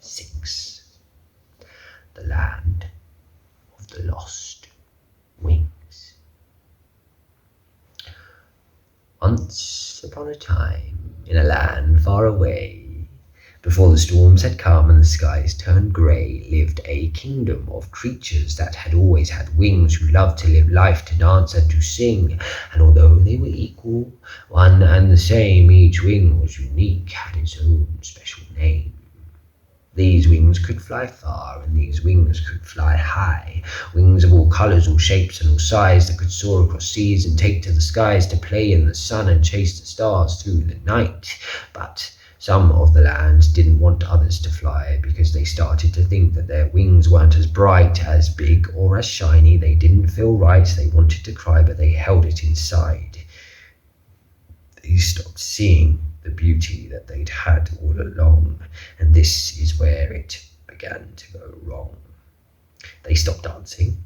6. The Land of the Lost Wings. Once upon a time, in a land far away, before the storms had come and the skies turned grey, lived a kingdom of creatures that had always had wings, who loved to live life, to dance and to sing. And although they were equal, one and the same, each wing was unique, had its own special name. These wings could fly far, and these wings could fly high. Wings of all colours, all shapes, and all size, that could soar across seas and take to the skies, to play in the sun and chase the stars through the night. But some of the land didn't want others to fly, because they started to think that their wings weren't as bright, as big, or as shiny. They didn't feel right. They wanted to cry, but they held it inside. They stopped seeing the beauty that they'd had all along, and this is where it began to go wrong. They stopped dancing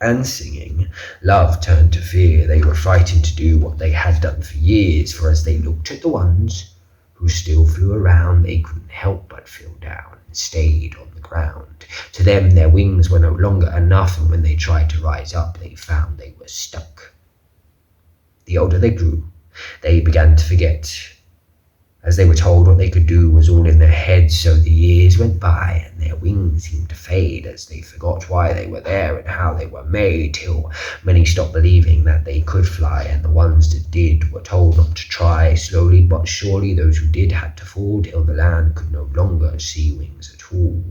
and singing. Love turned to fear. They were frightened to do what they had done for years, for as they looked at the ones who still flew around, they couldn't help but feel down and stayed on the ground. To them, their wings were no longer enough, and when they tried to rise up, they found they were stuck. The older they grew, they began to forget. As they were told, what they could do was all in their heads, so the years went by and their wings seemed to fade, as they forgot why they were there and how they were made, till many stopped believing that they could fly, and the ones that did were told not to try. Slowly but surely, those who did had to fall, till the land could no longer see wings at all.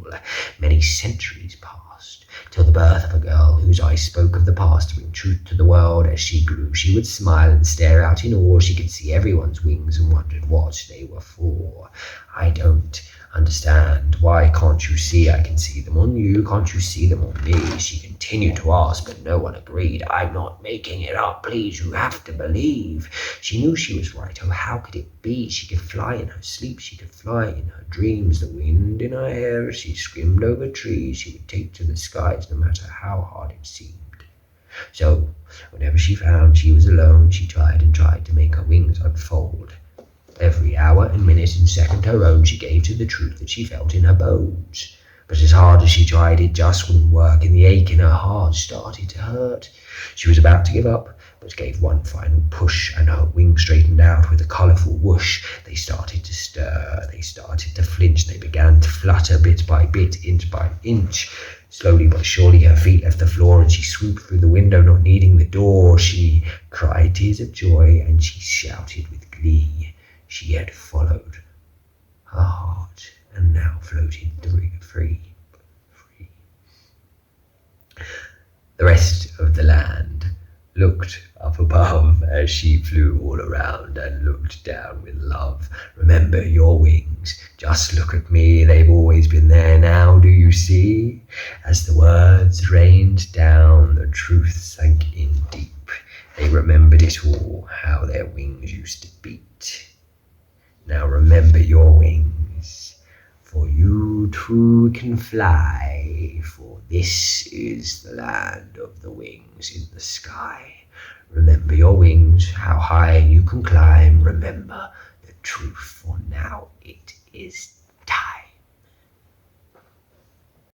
Many centuries passed, till the birth of a girl whose eyes spoke of the past, to bring truth to the world. As she grew, she would smile and stare out in awe. She could see everyone's wings and wondered what they were for. I don't understand. Why can't you see? I can see them on you. Can't you see them on me? She continued to ask, but no one agreed. I'm not making it up. Please, you have to believe. She knew she was right. Oh, how could it be? She could fly in her sleep. She could fly in her dreams. The wind in her hair, as she skimmed over trees, she would take to the skies, no matter how hard it seemed. So, whenever she found she was alone, she tried and tried to make her wings unfold. Every hour and minute and second her own, she gave to the truth that she felt in her bones. But as hard as she tried, it just wouldn't work, and the ache in her heart started to hurt. She was about to give up, but gave one final push, and her wings straightened out with a colourful whoosh. They started to stir, they started to flinch, they began to flutter bit by bit, inch by inch. Slowly but surely her feet left the floor, and she swooped through the window, not needing the door. She cried tears of joy, and she shouted with glee. She had followed her heart, and now floated free. The rest of the land looked up above as she flew all around, and looked down with love. Remember your wings. Just look at me. They've always been there. Now do you see? As the words rained down, the truth sank in deep. They remembered it all, how their wings used to beat. Now remember your wings, for you too can fly, for this is the land of the wings in the sky. Remember your wings, how high you can climb. Remember the truth, for now it is